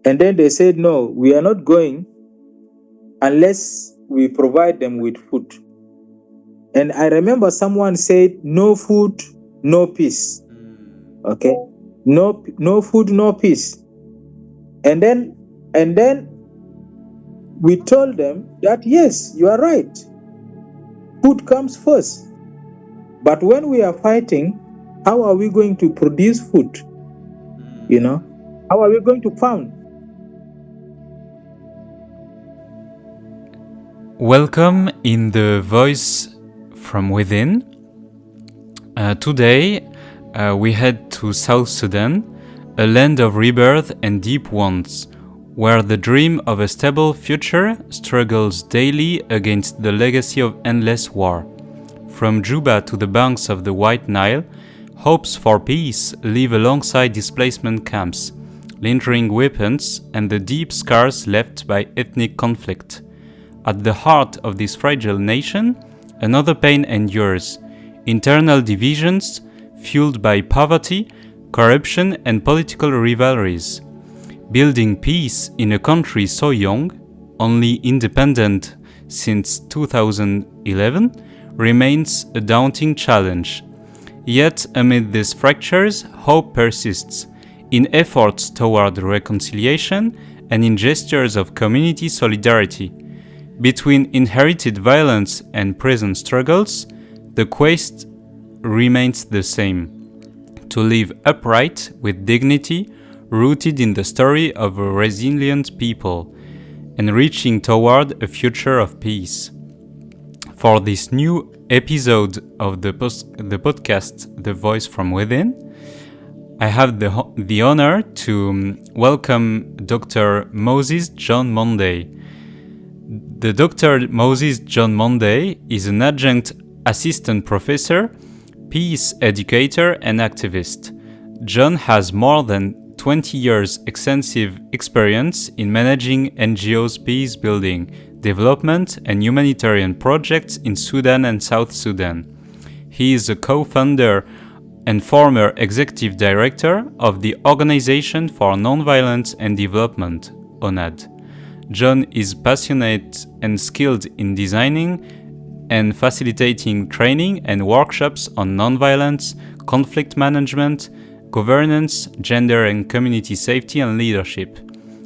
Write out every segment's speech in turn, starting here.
And then they said, no, we are not going unless we provide them with food. And I remember someone said, no food, no peace. Okay? No food, no peace. And then we told them that, yes, you are right. Food comes first. But when we are fighting, how are we going to produce food? You know? How are we going to farm? Welcome in the Voice from Within. Today, we head to South Sudan, a land of rebirth and deep wounds, where the dream of a stable future struggles daily against the legacy of endless war. From Juba to the banks of the White Nile, hopes for peace live alongside displacement camps, lingering weapons, and the deep scars left by ethnic conflict. At the heart of this fragile nation, another pain endures: internal divisions fueled by poverty, corruption, and political rivalries. Building peace in a country so young, only independent since 2011, remains a daunting challenge. Yet, amid these fractures, hope persists, in efforts toward reconciliation and in gestures of community solidarity. Between inherited violence and present struggles, the quest remains the same: to live upright with dignity, rooted in the story of a resilient people, and reaching toward a future of peace. For this new episode of the podcast The Voice from Within, I have the honor to welcome Dr. Moses John Monday. The Dr. Moses John Monday is an adjunct assistant professor, peace educator, and activist. John has more than 20 years extensive experience in managing NGOs' peace building, development, and humanitarian projects in Sudan and South Sudan. He is a co-founder and former executive director of the Organization for Nonviolence and Development, ONAD. John is passionate and skilled in designing and facilitating training and workshops on nonviolence, conflict management, governance, gender and community safety and leadership.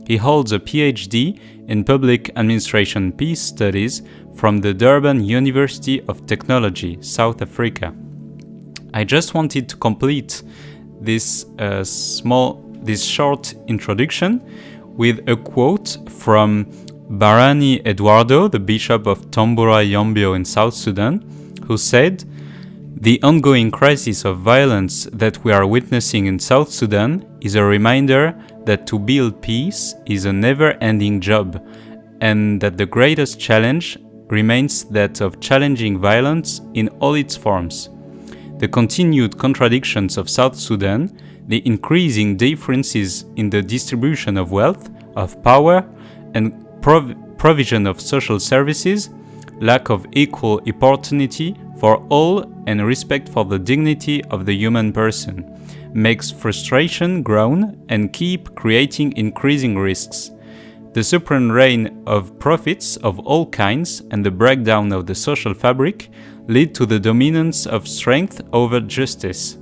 He holds a PhD in Public Administration Peace Studies from the Durban University of Technology, South Africa. I just wanted to complete this short introduction with a quote from Barani Eduardo, the Bishop of Tambura Yombio in South Sudan, who said, "The ongoing crisis of violence that we are witnessing in South Sudan is a reminder that to build peace is a never-ending job, and that the greatest challenge remains that of challenging violence in all its forms. The continued contradictions of South Sudan, the increasing differences in the distribution of wealth, of power, and provision of social services, lack of equal opportunity for all, and respect for the dignity of the human person, makes frustration grow and keep creating increasing risks. The supreme reign of profits of all kinds and the breakdown of the social fabric lead to the dominance of strength over justice.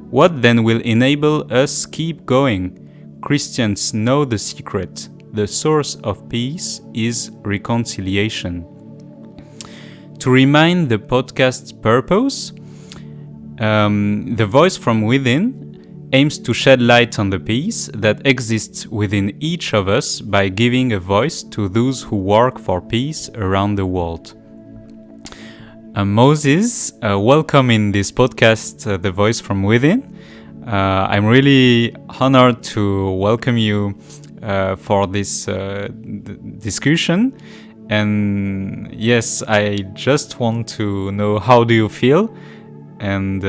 What then will enable us keep going? Christians know the secret. The source of peace is reconciliation." To remind the podcast's purpose, The Voice from Within aims to shed light on the peace that exists within each of us by giving a voice to those who work for peace around the world. Moses, welcome in this podcast, The Voice from Within. I'm really honored to welcome you for this discussion. And yes, I just want to know, how do you feel, and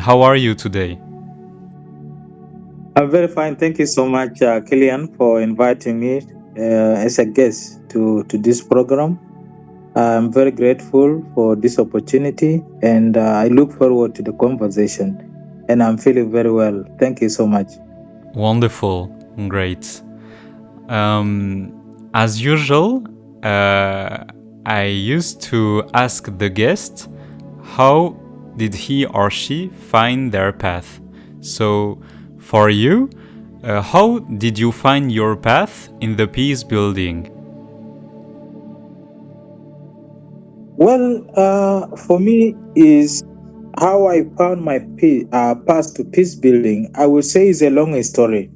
how are you today? I'm very fine. Thank you so much, Killian, for inviting me as a guest to this program. I'm very grateful for this opportunity, and I look forward to the conversation. And I'm feeling very well. Thank you so much. Wonderful. Great. As usual, I used to ask the guest how did he or she find their path. So, for you, how did you find your path in the peace building? Well, for me, is how I found my path to peace building. I would say is a long story.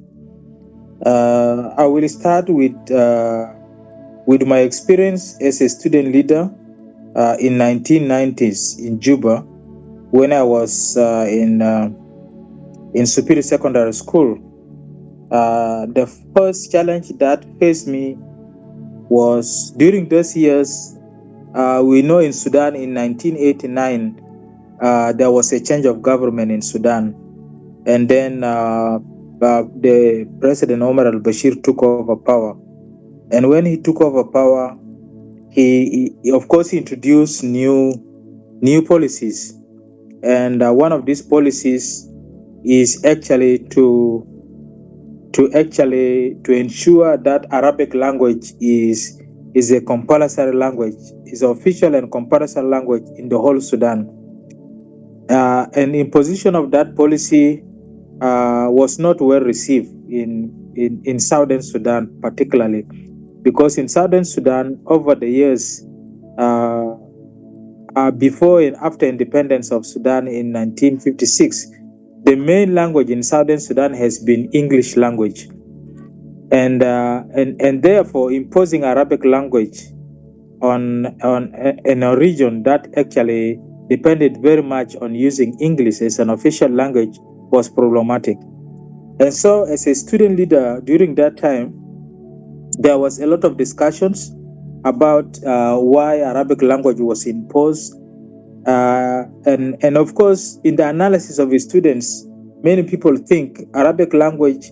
I will start with my experience as a student leader in 1990s in Juba, when I was in Superior Secondary School. The first challenge that faced me was during those years. We know in Sudan in 1989 there was a change of government in Sudan, and then the President Omar al-Bashir took over power. And when he took over power, he of course introduced new policies, and one of these policies is actually to ensure that Arabic language is a compulsory language, is official and compulsory language in the whole Sudan. And imposition of that policy was not well received in Southern Sudan, particularly because in Southern Sudan over the years, before and after independence of Sudan in 1956, the main language in Southern Sudan has been English language, and therefore imposing Arabic language on in a region that actually depended very much on using English as an official language was problematic. And so, as a student leader during that time, there was a lot of discussions about why Arabic language was imposed. And of course, in the analysis of the students, many people think Arabic language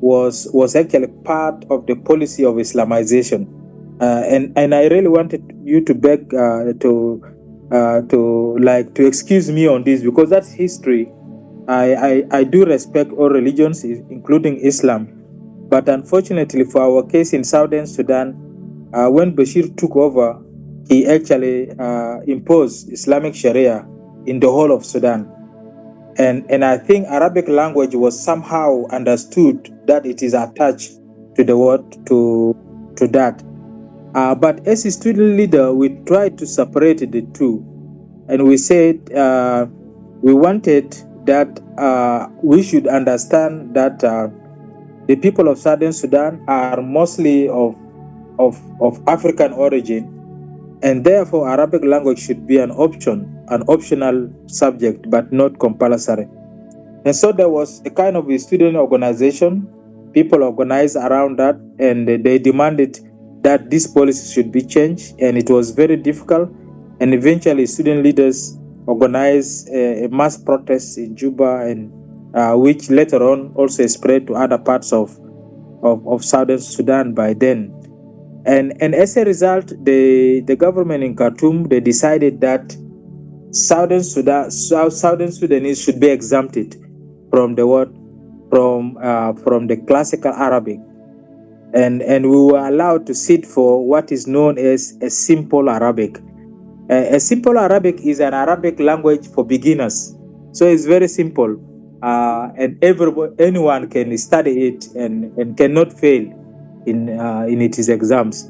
was actually part of the policy of Islamization. And I really wanted you to beg to excuse me on this, because that's history. I do respect all religions, including Islam. But unfortunately for our case in Southern Sudan, when Bashir took over, he actually imposed Islamic Sharia in the whole of Sudan. And I think Arabic language was somehow understood that it is attached to the word to that. But as a student leader, we tried to separate the two. And we said we wanted that we should understand that the people of Southern Sudan are mostly of African origin, and therefore Arabic language should be an optional subject, but not compulsory. And so there was a kind of a student organization, people organized around that, and they demanded that this policy should be changed, and it was very difficult. And eventually student leaders organized a mass protest in Juba, and which later on also spread to other parts of Southern Sudan by then. And as a result, the government in Khartoum, they decided that Southern Sudanese should be exempted from the classical Arabic, and we were allowed to sit for what is known as a simple Arabic. A simple Arabic is an Arabic language for beginners, so it's very simple, and anyone can study it and cannot fail in its exams.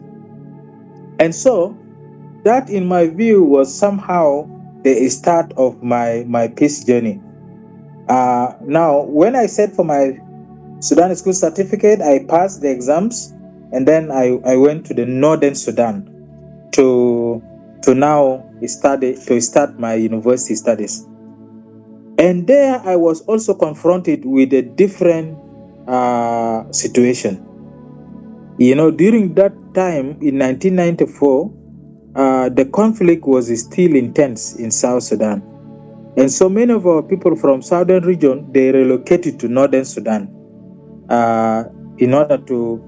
And so that, in my view, was somehow the start of my peace journey. Now, when I set for my Sudan school certificate, I passed the exams, and then I went to the Northern Sudan to now start my university studies. And there I was also confronted with a different situation. During that time in 1994, the conflict was still intense in South Sudan. And so many of our people from Southern region, they relocated to Northern Sudan in order to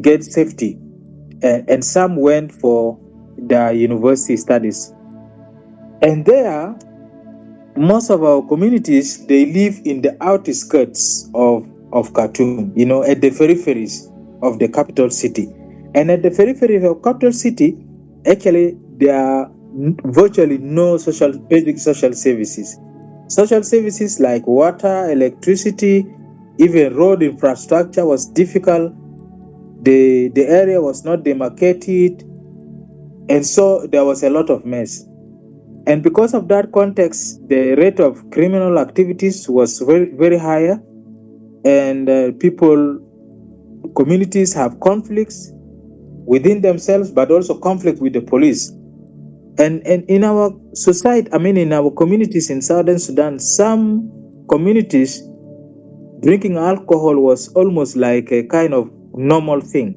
get safety. And some went for their university studies. And there, most of our communities, they live in the outskirts of of Khartoum, at the peripheries of the capital city. And at the periphery of capital city, actually, there are virtually no basic social services. Social services like water, electricity, even road infrastructure was difficult. The area was not demarcated, and so there was a lot of mess. And because of that context, the rate of criminal activities was very, very higher, and communities have conflicts within themselves, but also conflict with the police. And in our society, in our communities in Southern Sudan, some communities, drinking alcohol was almost like a kind of normal thing.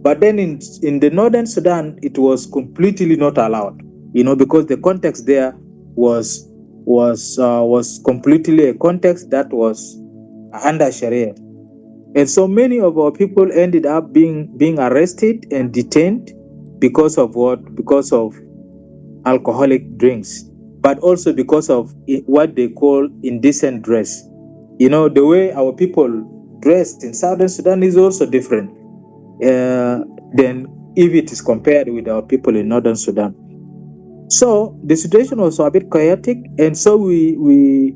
But then in the Northern Sudan, it was completely not allowed, because the context there was completely a context that was under Sharia. And so many of our people ended up being arrested and detained because of what? Because of alcoholic drinks, but also because of what they call indecent dress. The way our people dressed in Southern Sudan is also different than if it is compared with our people in Northern Sudan. So the situation was a bit chaotic, and so we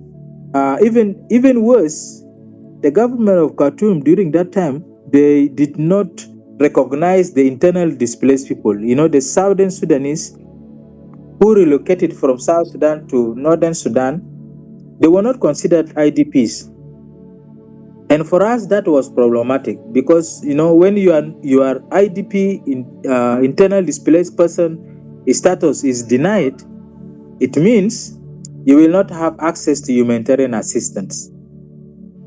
even worse, the government of Khartoum during that time, they did not recognize the internal displaced people. The Southern Sudanese who relocated from South Sudan to Northern Sudan, they were not considered IDPs. And for us, that was problematic because, when you are IDP, internal displaced person status is denied, it means you will not have access to humanitarian assistance.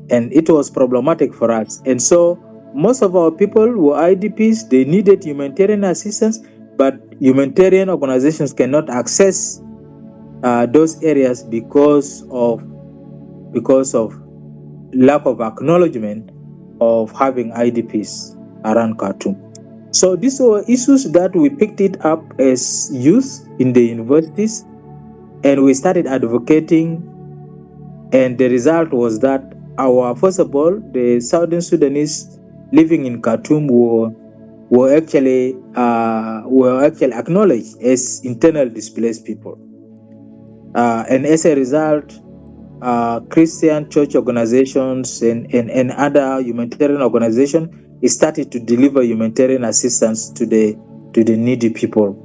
And it was problematic for us. And so most of our people were IDPs, they needed humanitarian assistance, but humanitarian organizations cannot access those areas because of lack of acknowledgement of having IDPs around Khartoum. So these were issues that we picked it up as youth in the universities, and we started advocating. And the result was that first of all, the Southern Sudanese living in Khartoum were actually acknowledged as internal displaced people. And as a result, Christian church organizations and other humanitarian organizations started to deliver humanitarian assistance to the needy people.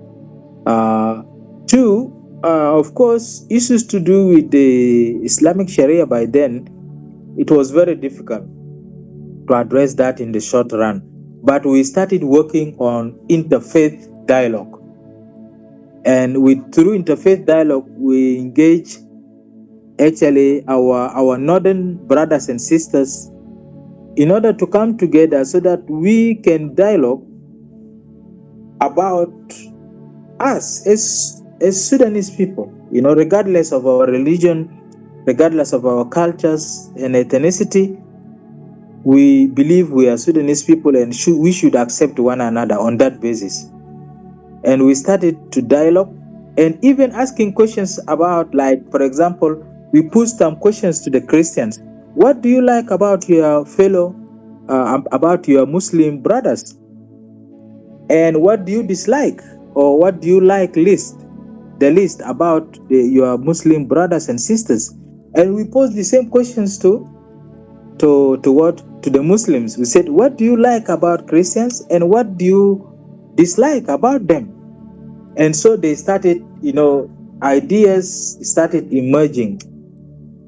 Two, of course, issues to do with the Islamic Sharia by then, it was very difficult to address that in the short run. But we started working on interfaith dialogue. And through interfaith dialogue, we engage actually our northern brothers and sisters in order to come together so that we can dialogue about us as Sudanese people, regardless of our religion, regardless of our cultures and ethnicity. We believe we are Sudanese people and we should accept one another on that basis. And we started to dialogue and even asking questions about, like, for example, we put some questions to the Christians. What do you like about your about your Muslim brothers? And what do you dislike, or what do you like the least about your Muslim brothers and sisters? And we posed the same questions to the Muslims. We said, what do you like about Christians and what do you dislike about them? And so they started, ideas started emerging.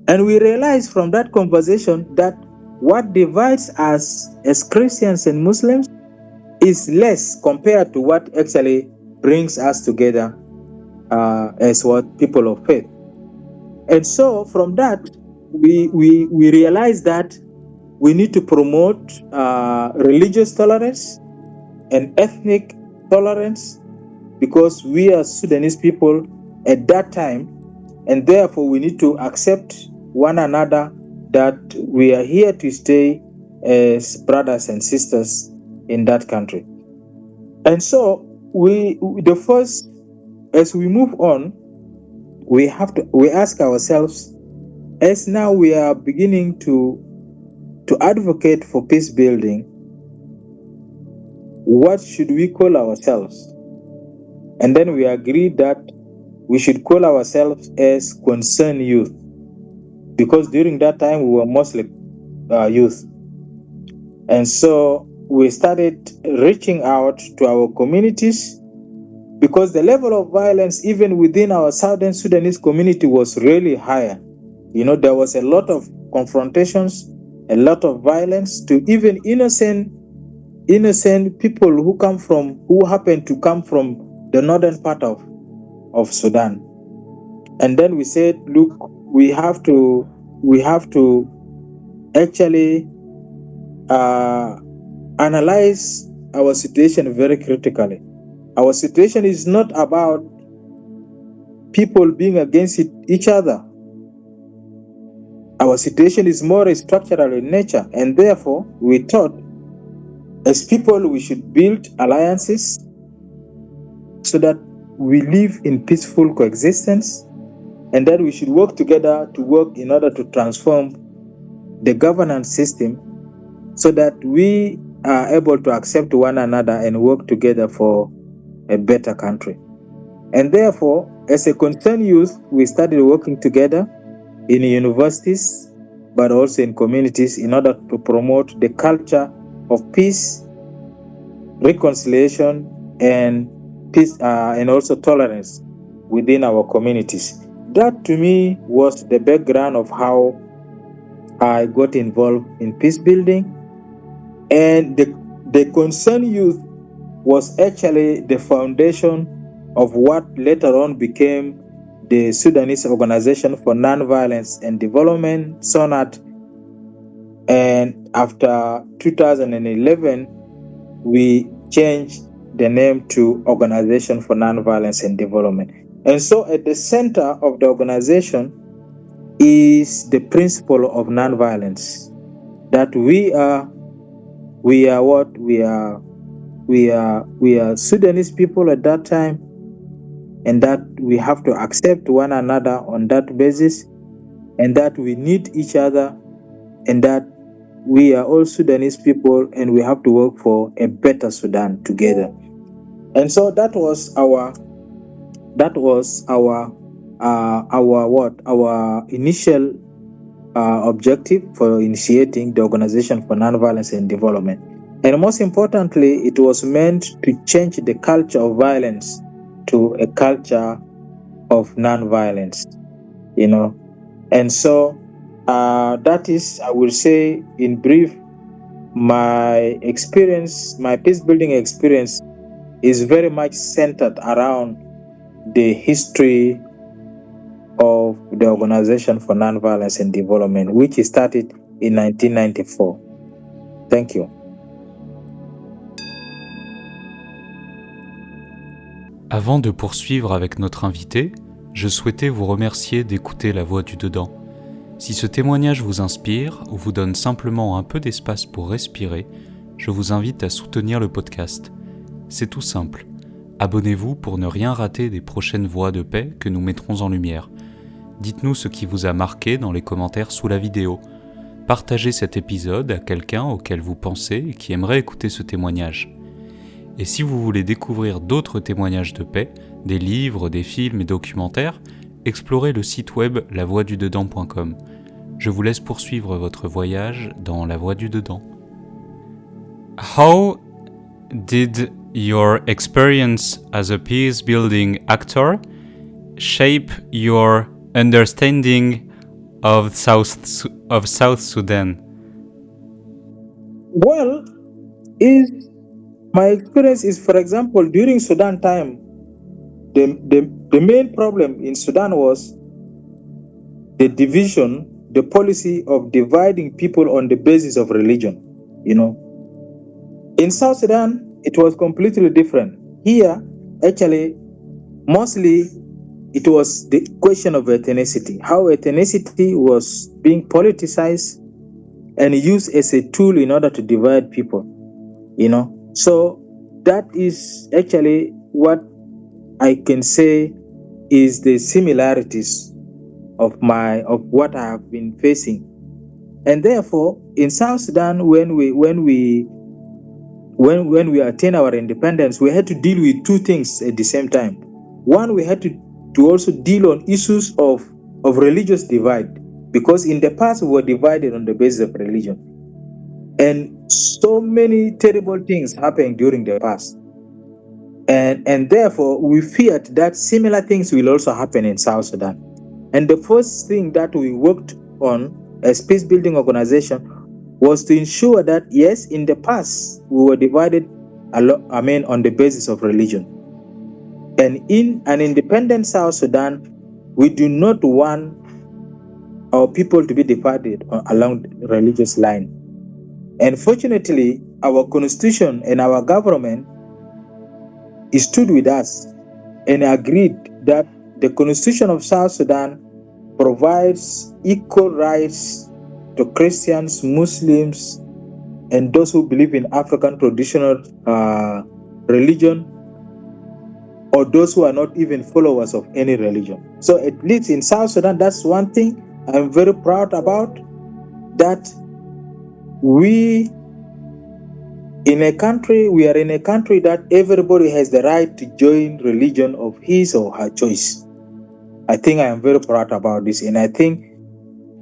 And we realized from that conversation that what divides us as Christians and Muslims is less compared to what actually brings us together as people of faith. And so from that, we realized that we need to promote religious tolerance and ethnic tolerance, because we are Sudanese people at that time, and therefore we need to accept one another, that we are here to stay as brothers and sisters in that country. And so as we move on, we ask ourselves, as now we are beginning to to advocate for peace building, what should we call ourselves? And then we agreed that we should call ourselves as concerned youth, because during that time we were mostly youth. And so we started reaching out to our communities, because the level of violence even within our Southern Sudanese community was really higher. There was a lot of confrontations, a lot of violence to even innocent people who happen to come from the northern part of Sudan. And then we said, look, we have to actually analyze our situation very critically. Our situation is not about people being against each other. Our situation is more structural in nature, and therefore we thought as people we should build alliances so that we live in peaceful coexistence, and that we should work together in order to transform the governance system so that we are able to accept one another and work together for a better country. And therefore, as a concerned youth, we started working together in universities, but also in communities in order to promote the culture of peace, reconciliation, and peace, and also tolerance within our communities. That to me was the background of how I got involved in peace building. And the concerned youth was actually the foundation of what later on became the Sudanese Organization for Nonviolence and Development, SONAD. And after 2011, we changed the name to Organization for Nonviolence and Development. And so at the center of the organization is the principle of nonviolence, that we are Sudanese people at that time, and that we have to accept one another on that basis, and that we need each other, and that we are all Sudanese people, and we have to work for a better Sudan together. And so that was our initial objective for initiating the Organization for Nonviolence and Development. And most importantly, it was meant to change the culture of violence to a culture of nonviolence, And so that is, I will say in brief, my peace building experience is very much centered around the history of the Organization for Nonviolence and Development, which started in 1994. Thank you. Avant de poursuivre avec notre invité, je souhaitais vous remercier d'écouter La Voix du Dedans. Si ce témoignage vous inspire ou vous donne simplement un peu d'espace pour respirer, je vous invite à soutenir le podcast. C'est tout simple. Abonnez-vous pour ne rien rater des prochaines voix de paix que nous mettrons en lumière. Dites-nous ce qui vous a marqué dans les commentaires sous la vidéo. Partagez cet épisode à quelqu'un auquel vous pensez et qui aimerait écouter ce témoignage. Et si vous voulez découvrir d'autres témoignages de paix, des livres, des films et documentaires, explorez le site web lavoixdudedans.com. Je vous laisse poursuivre votre voyage dans La Voix du Dedans. How did your experience as a peace-building actor shape your understanding of South Sudan? Well, my experience is, for example, during Sudan time, the main problem in Sudan was the policy of dividing people on the basis of religion. In South Sudan, it was completely different. Here, actually, mostly it was the question of ethnicity, how ethnicity was being politicized and used as a tool in order to divide people, So that is actually what I can say is the similarities of what I have been facing And therefore, in South Sudan, when we attained our independence, we had to deal with two things at the same time. One, we had to also deal on issues of religious divide, because in the past we were divided on the basis of religion. And so many terrible things happened during the past. And therefore, we feared that similar things will also happen in South Sudan. And the first thing that we worked on as peace building organization was to ensure that, yes, in the past, we were divided on the basis of religion. And in an independent South Sudan, we do not want our people to be divided along the religious line. And fortunately, our constitution and our government stood with us and agreed that the constitution of South Sudan provides equal rights to Christians, Muslims, and those who believe in African traditional religion, or those who are not even followers of any religion. So at least in South Sudan, that's one thing I'm very proud about, that we are in a country that everybody has the right to join religion of his or her choice. I think I am very proud about this, and I think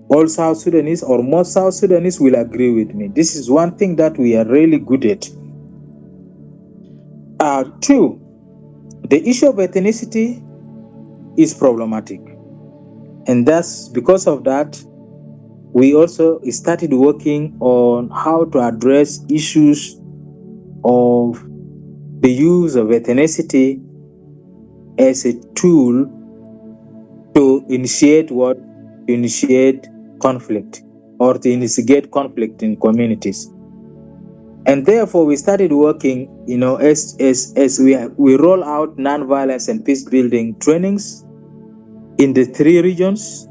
all South Sudanese, or most South Sudanese, will agree with me. This is one thing that we are really good at. Two, the issue of ethnicity is problematic, and that's because of that we also started working on how to address issues of the use of ethnicity as a tool to initiate conflict, or to instigate conflict in communities. And therefore, we started working, as we roll out nonviolence and peace building trainings in the 3 regions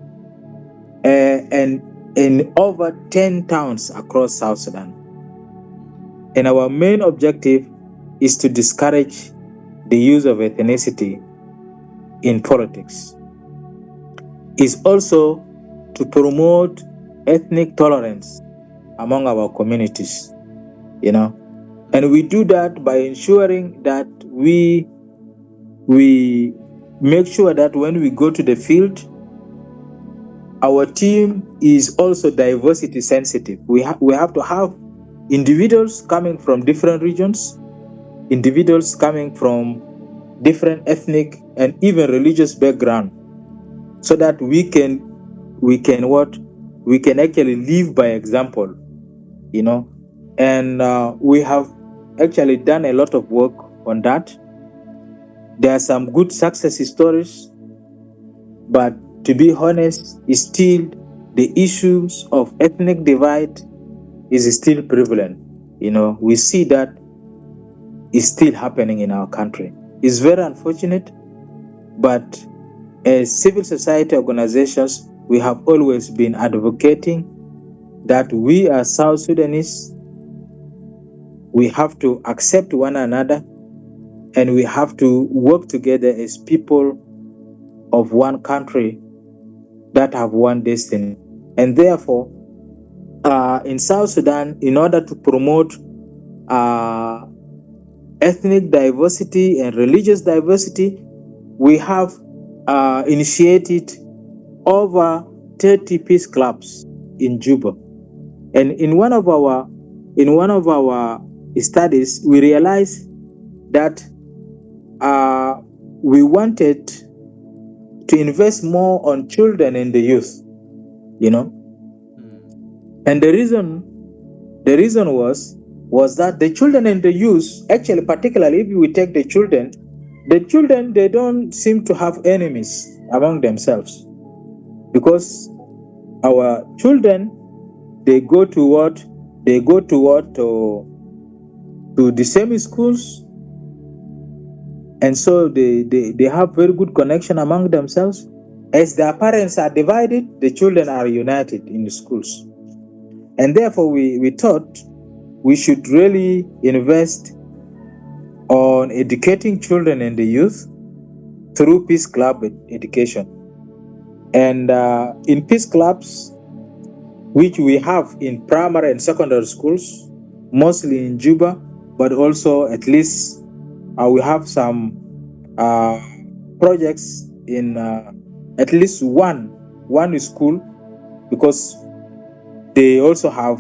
and in over 10 towns across South Sudan. And our main objective is to discourage the use of ethnicity in politics. Is also to promote ethnic tolerance among our communities, and we do that by ensuring that we make sure that when we go to the field, our team is also diversity sensitive. We have to have individuals coming from different regions, individuals coming from different ethnic and even religious background, so that we can actually live by example, and we have actually done a lot of work on that. There are some good success stories, but to be honest, still the issues of ethnic divide is still prevalent. We see that is still happening in our country. It's very unfortunate, but as civil society organizations, we have always been advocating that we as South Sudanese, we have to accept one another, and we have to work together as people of one country that have one destiny. And therefore, in South Sudan, in order to promote ethnic diversity and religious diversity, we have initiated over 30 peace clubs in Juba. And in one of our studies, we realized that we wanted to invest more on children and the youth, and the reason was that the children and the youth, actually, particularly if we take the children, they don't seem to have enemies among themselves, because our children, they go to the same schools, and so they have very good connection among themselves. As their parents are divided, the children are united in the schools. And therefore, we thought we should really invest on educating children and the youth through peace club education. And in peace clubs, which we have in primary and secondary schools, mostly in Juba, but also at least we have some projects in at least one school, because they also have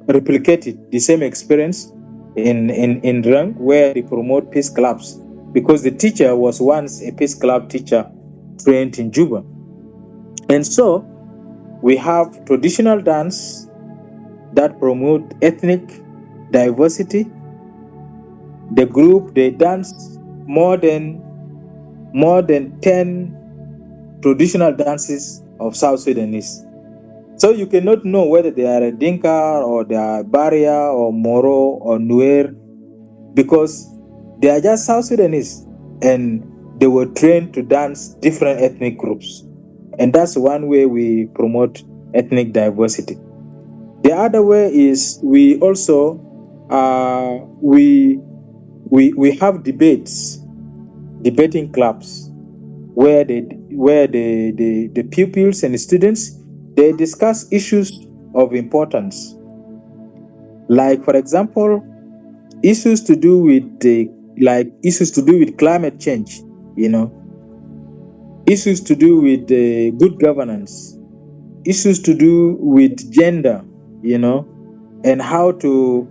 replicated the same experience in Rang, where they promote peace clubs, because the teacher was once a peace club teacher trained in Juba. And so we have traditional dance that promote ethnic diversity. The group, they dance more than 10 traditional dances of South Sudanese. So you cannot know whether they are a Dinka or they are Baria or Moro or Nuer, because they are just South Sudanese and they were trained to dance different ethnic groups. And that's one way we promote ethnic diversity. The other way is we also we have debating clubs where the pupils and the students, they discuss issues of importance, like, for example, issues to do with climate change, issues to do with good governance, issues to do with gender, and how to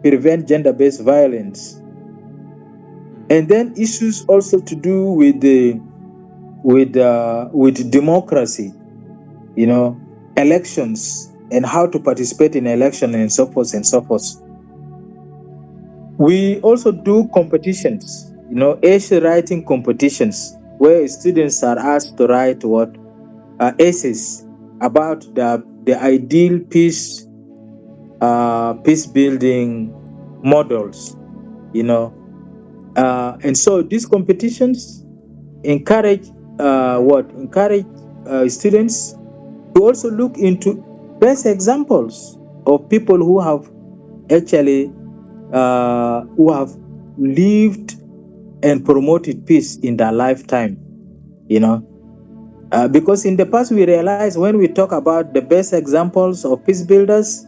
prevent gender-based violence, and then issues also to do with democracy, elections, and how to participate in election, and so forth and so forth. We also do competitions, essay writing competitions, where students are asked to write essays about the ideal peace building models, and so these competitions encourage students to also look into best examples of people who have actually who have lived and promoted peace in their lifetime, because in the past we realize when we talk about the best examples of peace builders,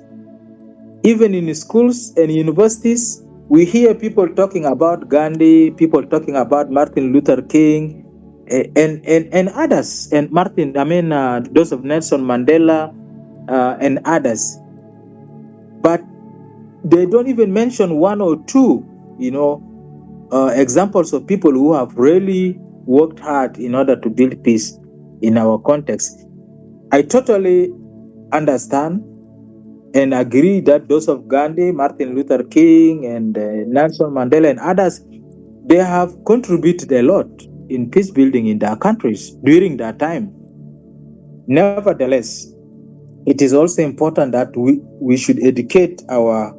even in schools and universities, we hear people talking about Gandhi, people talking about Martin Luther King, and others, and those of Nelson Mandela and others, but they don't even mention one or two, examples of people who have really worked hard in order to build peace in our context. I totally understand and agree that those of Gandhi, Martin Luther King, and Nelson Mandela and others, they have contributed a lot in peace building in their countries during that time. Nevertheless, it is also important that we should educate our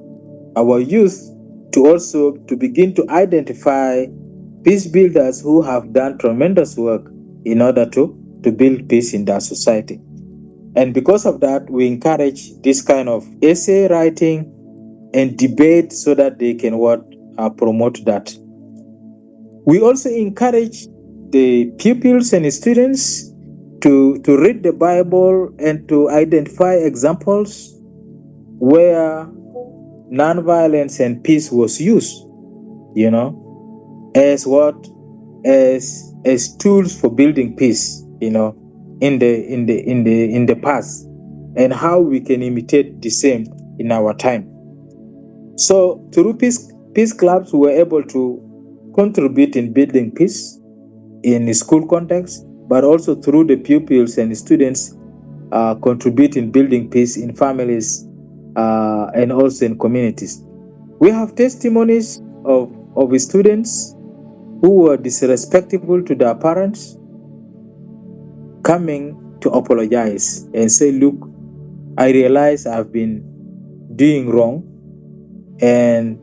youth to begin to identify peace builders who have done tremendous work in order to build peace in their society. And because of that, we encourage this kind of essay writing and debate so that they can promote that. We also encourage the pupils and students to read the Bible and to identify examples where nonviolence and peace was used, as tools for building peace, in the past, and how we can imitate the same in our time. So through peace clubs, we were able to contribute in building peace in the school context, but also through the pupils and students contribute in building peace in families and also in communities. We have testimonies of students who were disrespectful to their parents coming to apologize and say, look, I realize I've been doing wrong and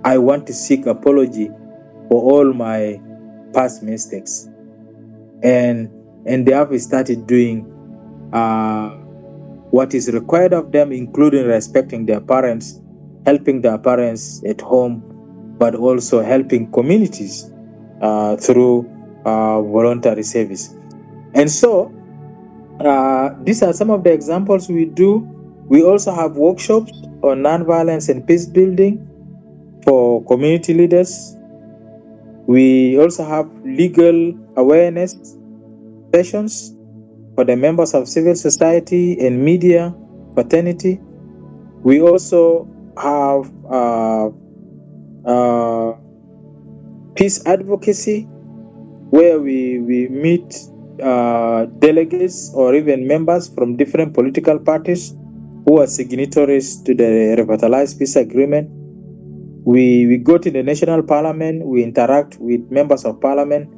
I want to seek apology for all my past mistakes. And they have started doing what is required of them, including respecting their parents, helping their parents at home, but also helping communities through voluntary service. And so These are some of the examples we do. We also have workshops on nonviolence and peace building for community leaders. We also have legal awareness sessions for the members of civil society and media fraternity. We also have peace advocacy, where we meet delegates or even members from different political parties who are signatories to the revitalized peace agreement. We go to the national parliament, we interact with members of parliament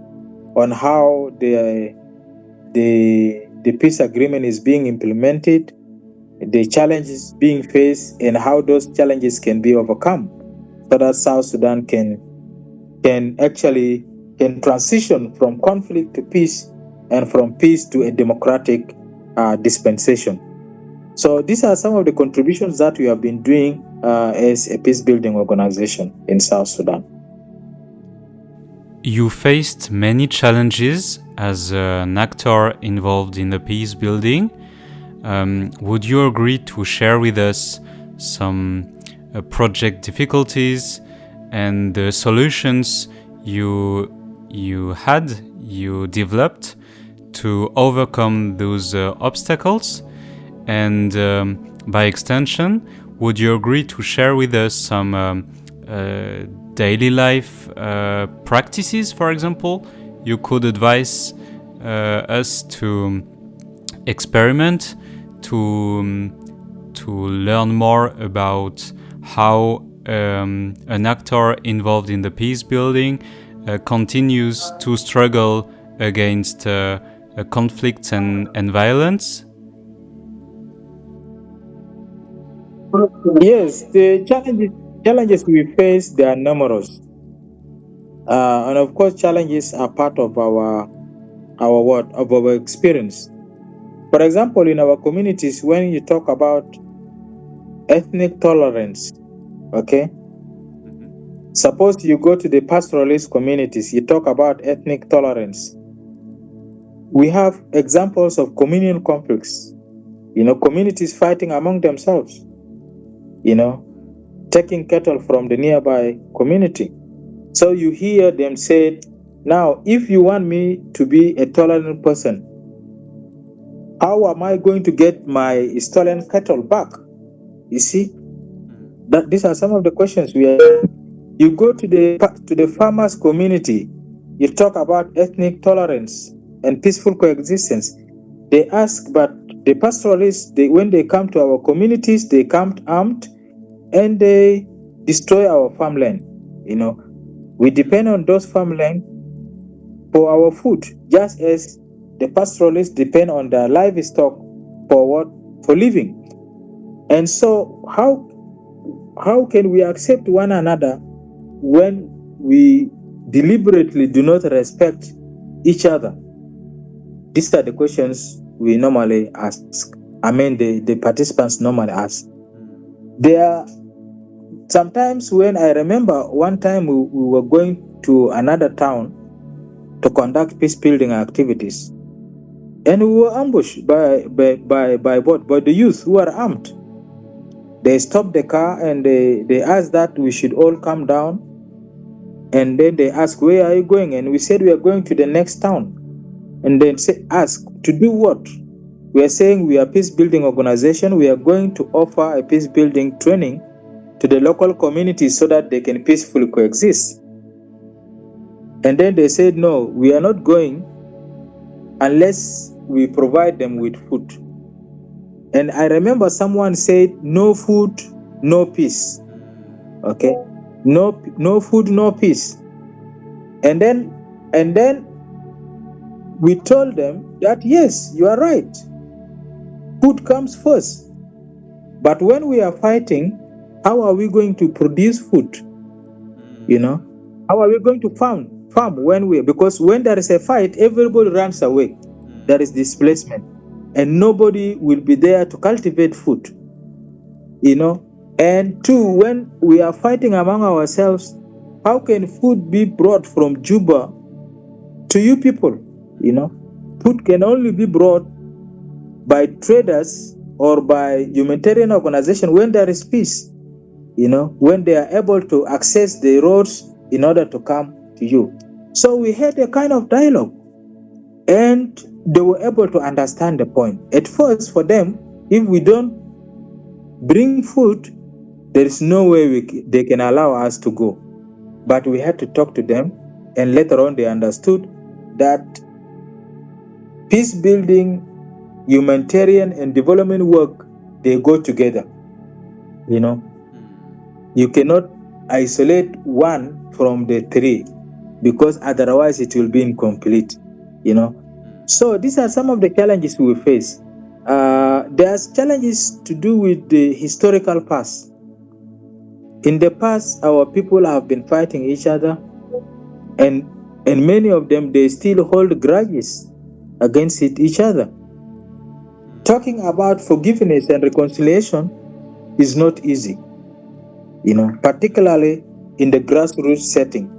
on how the peace agreement is being implemented, the challenges being faced, and how those challenges can be overcome, so that South Sudan can transition from conflict to peace and from peace to a democratic dispensation. So these are some of the contributions that we have been doing as a peace building organization in South Sudan. You faced many challenges as an actor involved in the peace building. Would you agree to share with us some project difficulties and the solutions you developed to overcome those obstacles? And by extension, would you agree to share with us some daily life practices, for example, you could advise us to experiment to learn more about how an actor involved in the peace building continues to struggle against conflicts and violence? Yes, the challenges we face, they are numerous, and of course, challenges are part of our experience. For example, in our communities, when you talk about ethnic tolerance, okay, suppose you go to the pastoralist communities, you talk about ethnic tolerance. We have examples of communal conflicts, communities fighting among themselves, taking cattle from the nearby community. So you hear them say, now, if you want me to be a tolerant person, how am I going to get my stolen cattle back? You see, that these are some of the questions we are. You go to the farmers' community, you talk about ethnic tolerance and peaceful coexistence. They ask, but the pastoralists, when they come to our communities, they come armed and they destroy our farmland. We depend on those farmland for our food, just as the pastoralists depend on their livestock for what? For living. And so how can we accept one another when we deliberately do not respect each other? These are the questions we normally ask. The participants normally ask. There are sometimes when I remember one time we were going to another town to conduct peace building activities, and we were ambushed by the youth who are armed. They stopped the car and they asked that we should all come down, and then they asked, where are you going? And we said we are going to the next town. And then ask to do what? We are saying we are a peace building organization. We are going to offer a peace building training to the local communities so that they can peacefully coexist. And then they said, no, we are not going unless we provide them with food. And I remember someone said, no food, no peace. Okay? No food, no peace. And then we told them that, yes, you are right. Food comes first. But when we are fighting, how are we going to produce food? How are we going to farm because when there is a fight, everybody runs away. There is displacement. And nobody will be there to cultivate food. And two, when we are fighting among ourselves, how can food be brought from Juba to you people? Food can only be brought by traders or by humanitarian organizations when there is peace, when they are able to access the roads in order to come to you. So we had a kind of dialogue, and they were able to understand the point. At first, for them, if we don't bring food, there is no way they can allow us to go. But we had to talk to them, and later on they understood that peace building, humanitarian, and development work, they go together. You cannot isolate one from the three, because otherwise it will be incomplete. So these are some of the challenges we face. There's challenges to do with the historical past. In the past, our people have been fighting each other, and many of them, they still hold grudges against each other. Talking about forgiveness and reconciliation is not easy, particularly in the grassroots setting.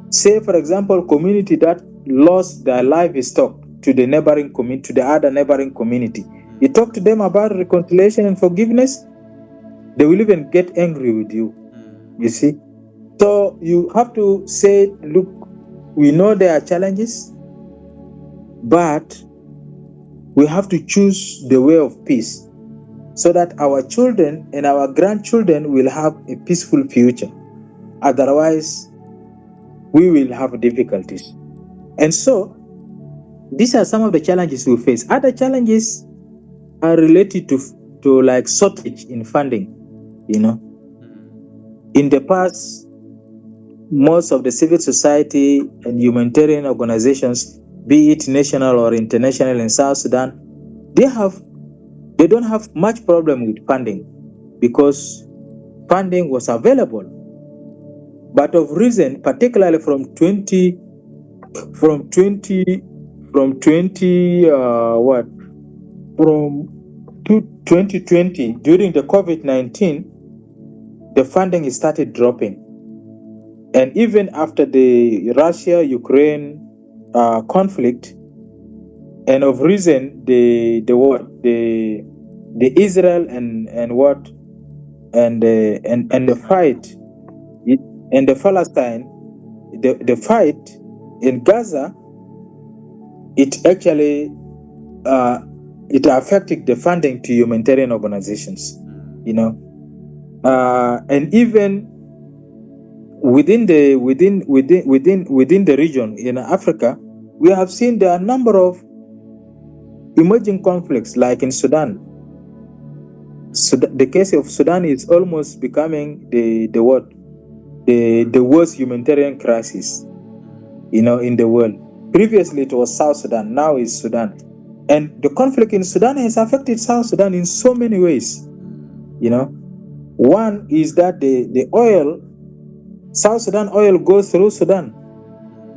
Say, for example, community that lost their livestock to the neighboring community, to the other neighboring community. You talk to them about reconciliation and forgiveness, they will even get angry with you. You see? So you have to say, look, we know there are challenges, but we have to choose the way of peace so that our children and our grandchildren will have a peaceful future. Otherwise, we will have difficulties. And so, these are some of the challenges we face. Other challenges are related to like shortage in funding. In the past, most of the civil society and humanitarian organizations, be it national or international in South Sudan, they don't have much problem with funding because funding was available. But of recent, particularly from 2020 during the COVID-19, the funding started dropping. And even after the Russia-Ukraine conflict, and of recent the Israel and the fight in the Palestine, the fight in Gaza, it actually it affected the funding to humanitarian organizations, and even within the region in Africa, we have seen there are a number of emerging conflicts, like in Sudan. So the case of Sudan is almost becoming the worst humanitarian crisis, in the world. Previously it was South Sudan, now it's Sudan. And the conflict in Sudan has affected South Sudan in so many ways. One is that the oil, South Sudan oil goes through Sudan,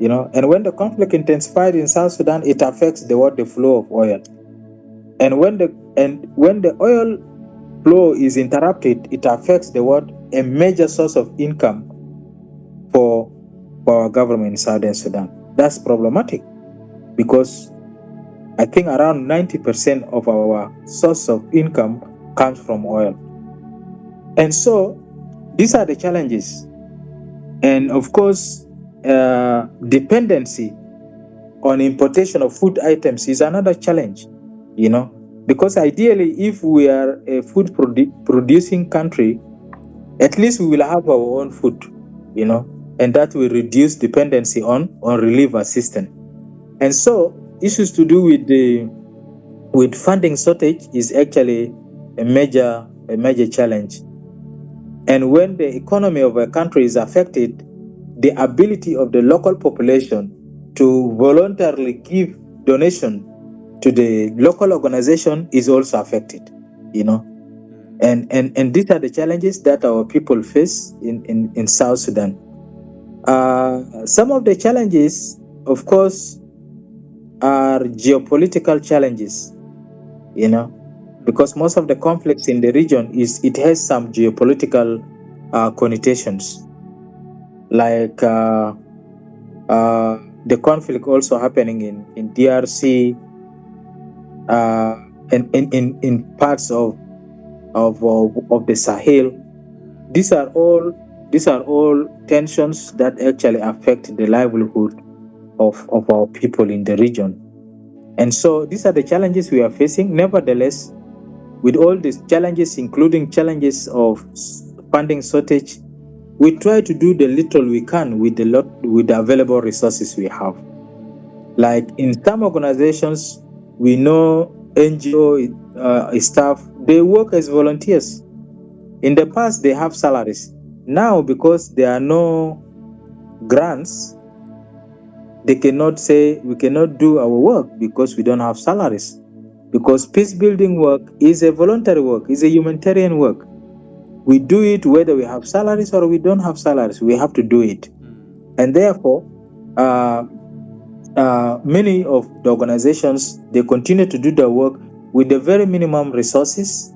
and when the conflict intensified in South Sudan, it affects the flow of oil. And when the oil flow is interrupted, it affects a major source of income for our government in Southern Sudan. That's problematic because I think around 90% of our source of income comes from oil. And so these are the challenges. And of course, dependency on importation of food items is another challenge, because ideally, if we are a food producing country, at least we will have our own food, and that will reduce dependency on relief assistance. And so issues to do with funding shortage is actually a major challenge. And when the economy of a country is affected, the ability of the local population to voluntarily give donation to the local organization is also affected, And these are the challenges that our people face in South Sudan. Some of the challenges, of course, are geopolitical challenges, because most of the conflicts in the region it has some geopolitical connotations, like the conflict also happening in DRC, in parts of the Sahel. These are all tensions that actually affect the livelihood of our people in the region. And so these are the challenges we are facing. Nevertheless, with all these challenges, including challenges of funding shortage, we try to do the little we can with the available resources we have. Like in some organizations, we know NGO staff, they work as volunteers. In the past, they have salaries. Now, because there are no grants, they cannot say we cannot do our work because we don't have salaries. Because peace building work is a voluntary work, is a humanitarian work. We do it whether we have salaries or we don't have salaries. We have to do it. And therefore, many of the organizations, they continue to do their work with the very minimum resources,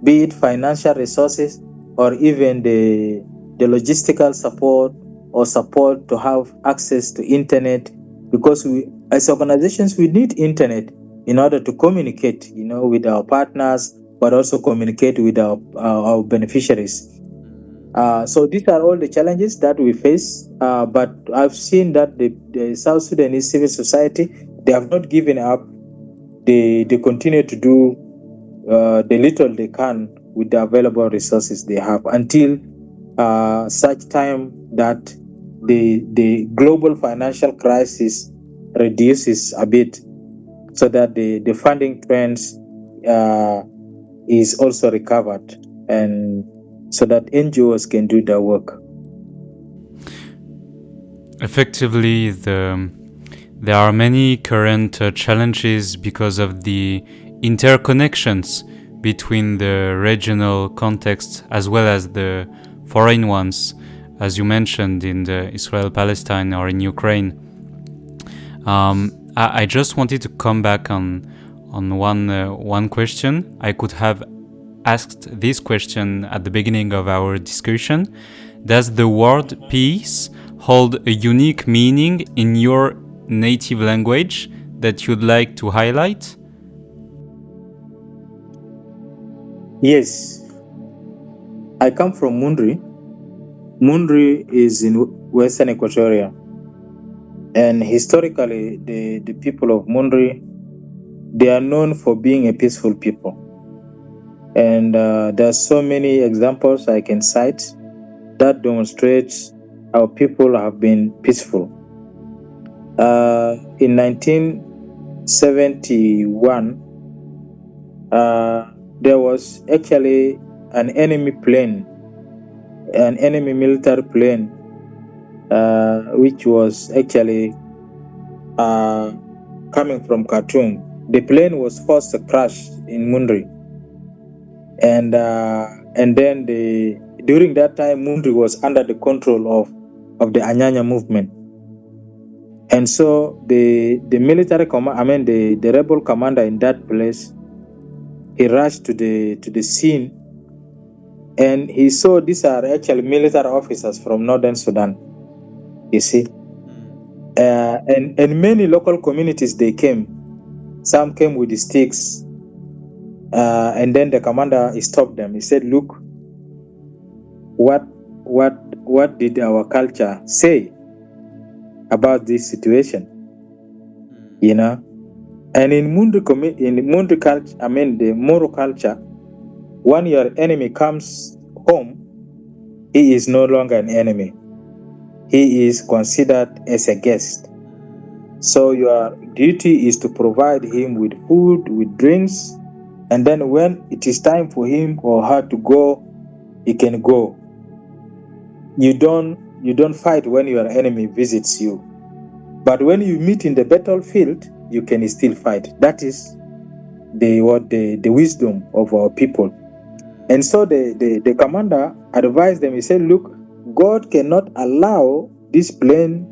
be it financial resources or even the logistical support or support to have access to internet, because we, as organizations, we need internet in order to communicate, with our partners, but also communicate with our beneficiaries. So these are all the challenges that we face. But I've seen that the South Sudanese civil society, they have not given up. They continue to do the little they can with the available resources they have until such time that the global financial crisis reduces a bit, so that the funding trends is also recovered, and so that NGOs can do their work. Effectively, there are many current challenges because of the interconnections between the regional context as well as the foreign ones, as you mentioned in the Israel-Palestine or in Ukraine. I just wanted to come back on one question. I could have asked this question at the beginning of our discussion. Does the word peace hold a unique meaning in your native language that you'd like to highlight? Yes. I come from Mundri. Mundri is in Western Equatoria. And historically, the people of Mundri, they are known for being a peaceful people. And there are so many examples I can cite that demonstrates our people have been peaceful. In 1971, there was actually an enemy military plane, which was actually coming from Khartoum. The plane was forced to crash in Mundri, and then during that time, Mundri was under the control of the Anyanya movement. And so the military the rebel commander in that place, he rushed to the scene, and he saw these are actually military officers from Northern Sudan, you see. And many local communities, they came. Some came with the sticks, and then the commander stopped them. He said, "Look, what did our culture say about this situation?" And in Mundri culture, the Moro culture, when your enemy comes home, he is no longer an enemy. He is considered as a guest. So your duty is to provide him with food, with drinks, and then when it is time for him or her to go, he can go. You don't fight when your enemy visits you. But when you meet in the battlefield, you can still fight. That is the wisdom of our people. And so the commander advised them. He said, "Look, God cannot allow this plane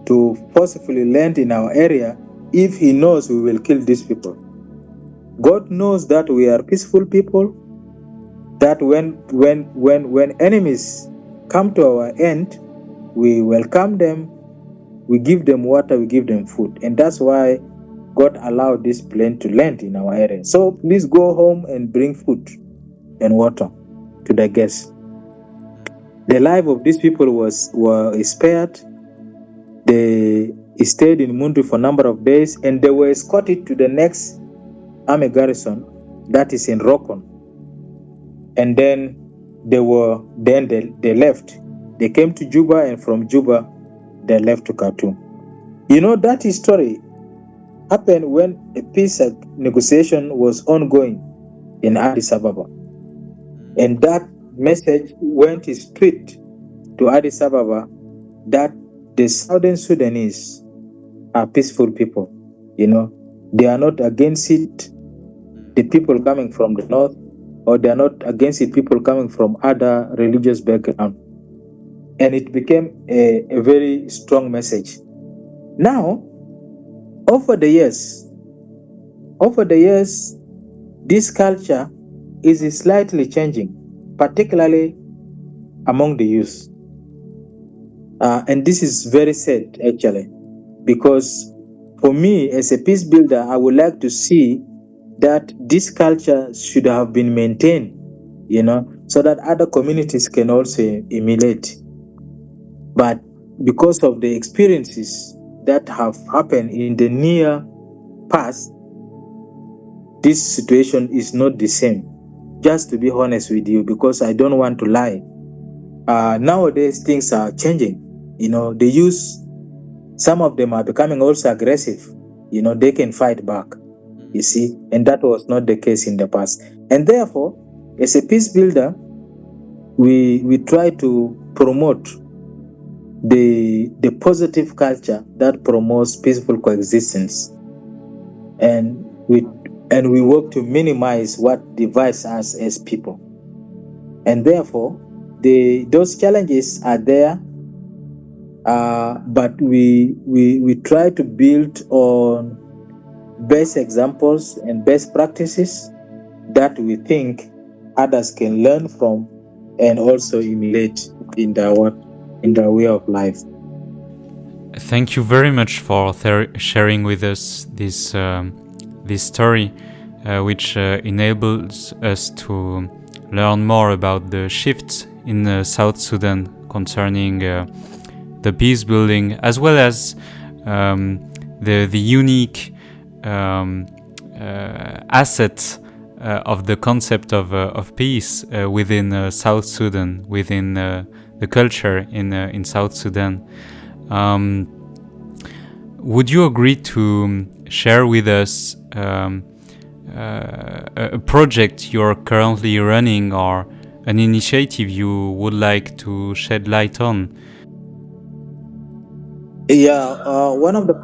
to forcefully land in our area if he knows we will kill these people. God knows that we are peaceful people, that when enemies come to our end, we welcome them, we give them water, we give them food." And that's why God allowed this plane to land in our area. So please go home and bring food and water to the guests. The life of these people were spared. They stayed in Mundu for a number of days, and they were escorted to the next army garrison, that is in Rokon. And then they left. They came to Juba, and from Juba they left to Khartoum. You know, that story happened when a peace negotiation was ongoing in Addis Ababa. And that message went straight to Addis Ababa that the Southern Sudanese are peaceful people. You know, they are not against it, the people coming from the north, or they are not against it, people coming from other religious background. And it became a very strong message. Now, over the years, this culture is slightly changing, particularly among the youth. And this is very sad, actually, because for me, as a peace builder, I would like to see that this culture should have been maintained, you know, so that other communities can also emulate. But because of the experiences that have happened in the near past, this situation is not the same. Just to be honest with you, because I don't want to lie. Nowadays, things are changing. You know, the youth, some of them are becoming also aggressive. You know, they can fight back, you see, and that was not the case in the past. And therefore, as a peace builder, we try to promote the positive culture that promotes peaceful coexistence, and we work to minimize what divides us as people. And therefore, those challenges are there, but we try to build on best examples and best practices that we think others can learn from and also emulate in their way of life. Thank you very much for sharing with us this story, which enables us to learn more about the shifts in South Sudan concerning the peace building, as well as the unique asset of the concept of peace within South Sudan, within the culture in South Sudan. Would you agree to share with us a project you're currently running, or an initiative you would like to shed light on? Yeah, one of the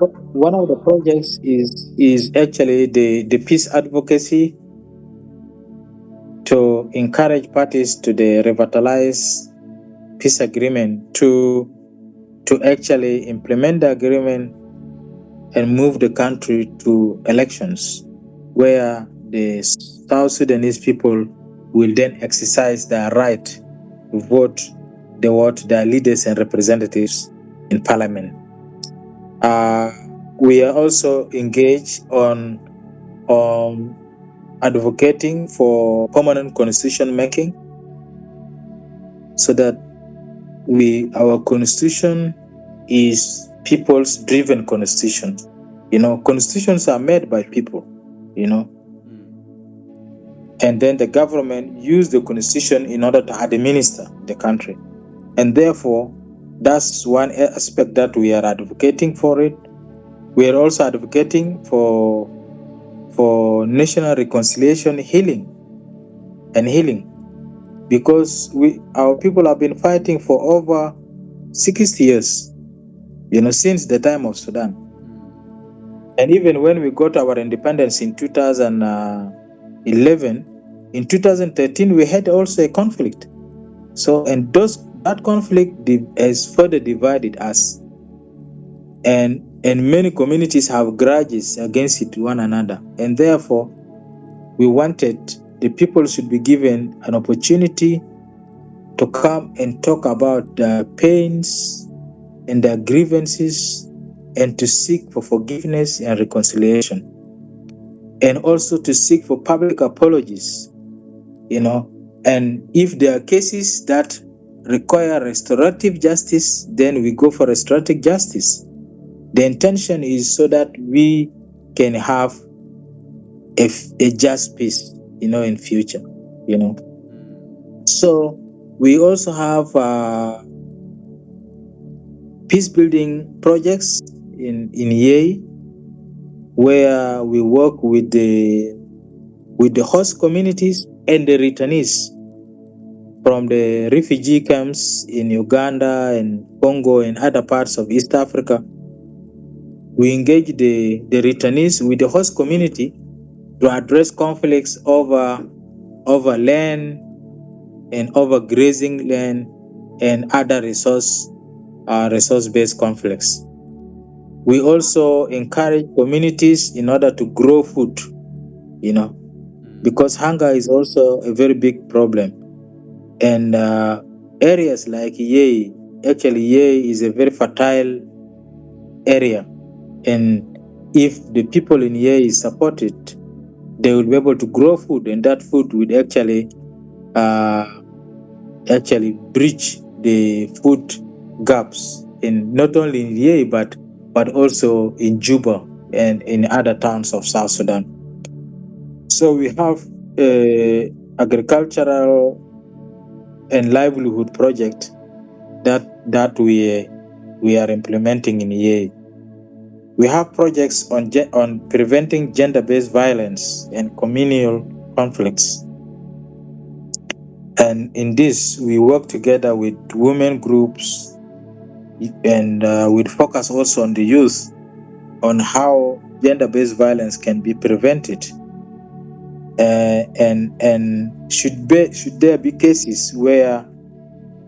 projects is actually the peace advocacy to encourage parties to the revitalize peace agreement to actually implement the agreement and move the country to elections, where the South Sudanese people will then exercise their right to vote their leaders and representatives in parliament. We are also engaged on advocating for permanent constitution making, so that our constitution is people's driven constitution. You know, constitutions are made by people, you know, and then the government use the constitution in order to administer the country. And therefore, that's one aspect that we are advocating for it. We are also advocating for national reconciliation, healing, because our people have been fighting for over 60 years, you know, since the time of Sudan. And even when we got our independence in 2011, in 2013 we had also a conflict. So, and that conflict has further divided us, and many communities have grudges against one another. And therefore, we wanted the people should be given an opportunity to come and talk about their pains and their grievances and to seek for forgiveness and reconciliation, and also to seek for public apologies, and if there are cases that require restorative justice, then we go for restorative justice. The intention is so that we can have a just peace, in future, So we also have peace building projects in Yei, where we work with the host communities and the returnees from the refugee camps in Uganda and Congo and other parts of East Africa. We engage the returnees with the host community to address conflicts over land and over grazing land and other resource-based conflicts. We also encourage communities in order to grow food, because hunger is also a very big problem. And areas like Yei is a very fertile area. And if the people in Yei support it, they will be able to grow food, and that food would actually bridge the food gaps in not only in Yei but also in Juba and in other towns of South Sudan. So we have agricultural and livelihood project that we are implementing in Yei. We have projects on preventing gender-based violence and communal conflicts. And in this, we work together with women groups and with focus also on the youth, on how gender-based violence can be prevented. And should there be cases where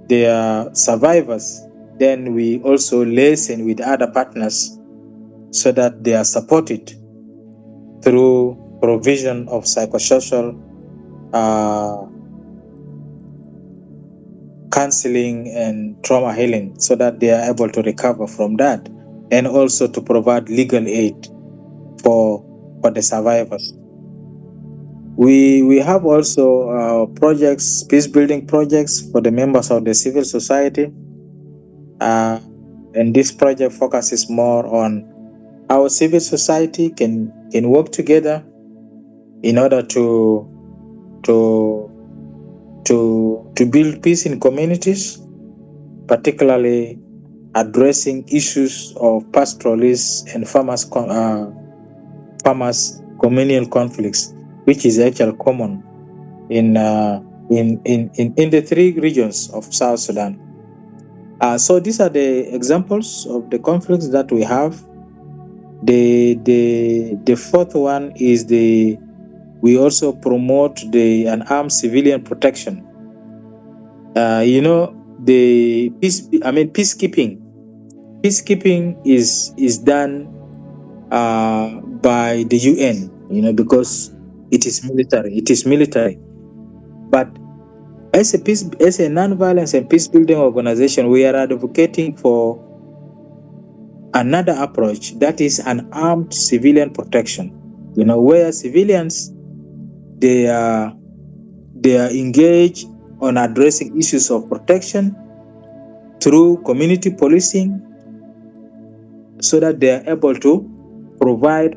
there are survivors, then we also listen with other partners so that they are supported through provision of psychosocial counseling and trauma healing, so that they are able to recover from that, and also to provide legal aid for the survivors. We have also projects, peace building projects for the members of the civil society, and this project focuses more on how civil society can work together in order to build peace in communities, particularly addressing issues of pastoralists and farmers communal conflicts, which is actually common in the three regions of South Sudan. So these are the examples of the conflicts that we have. The fourth one is we also promote the unarmed civilian protection. The peacekeeping. Peacekeeping is done by the UN, because it is military. But as a non-violence and peace-building organization, we are advocating for another approach, that is an armed civilian protection. Where civilians they are engaged on addressing issues of protection through community policing, so that they are able to provide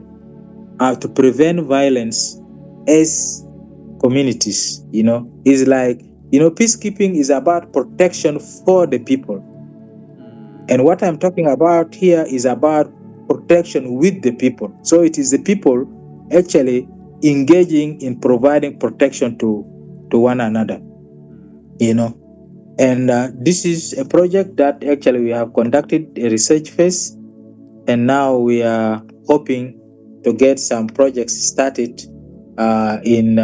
to prevent violence as communities. It's like, peacekeeping is about protection for the people. And what I'm talking about here is about protection with the people. So it is the people actually engaging in providing protection to one another, And this is a project that actually we have conducted a research phase, and now we are hoping to get some projects started in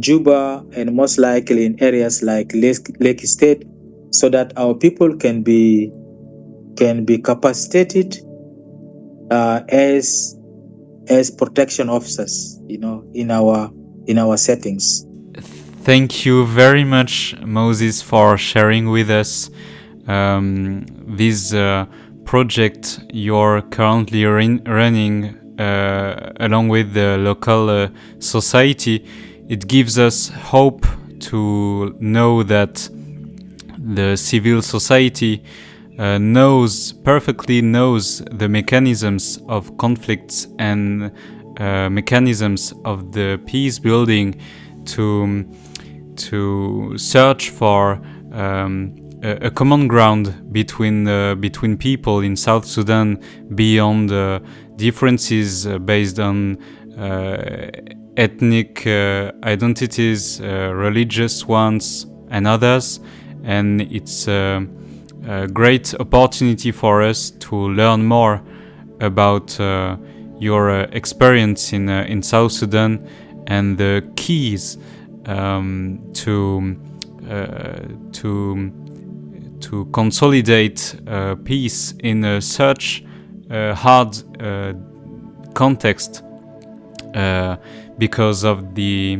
Juba, and most likely in areas like Lake State, so that our people can be capacitated as protection officers, in our settings. Thank you very much, Moses, for sharing with us these project you're currently running along with the local society, it gives us hope to know that the civil society perfectly knows the mechanisms of conflicts and mechanisms of the peace building to search for a common ground between people in South Sudan beyond differences based on ethnic identities, religious ones, and others. And it's a great opportunity for us to learn more about your experience in South Sudan and the keys to consolidate peace in such a hard context because of the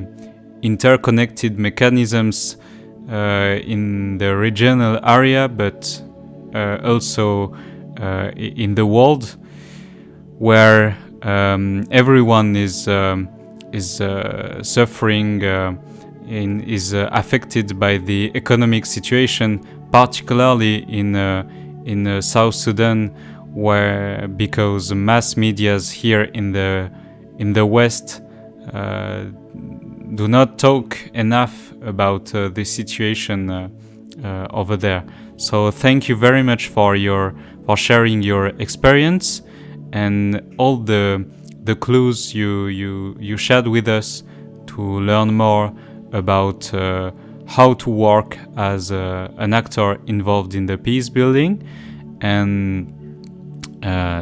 interconnected mechanisms in the regional area, but also in the world, where everyone is suffering, is affected by the economic situation, particularly in South Sudan, where because mass medias here in the West do not talk enough about the situation over there. So thank you very much for sharing your experience and all the clues you shared with us to learn more about how to work as an actor involved in the peace building. And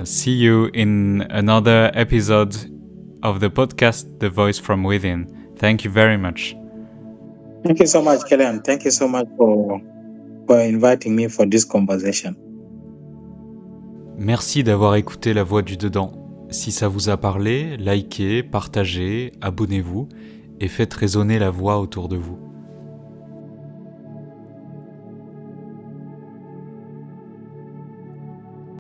see you in another episode of the podcast, The Voice from Within. Thank you very much. Thank you so much, Kellen. Thank you so much for inviting me for this conversation. Merci d'avoir écouté La Voix du Dedans. Si ça vous a parlé, likez, partagez, abonnez-vous et faites résonner la voix autour de vous.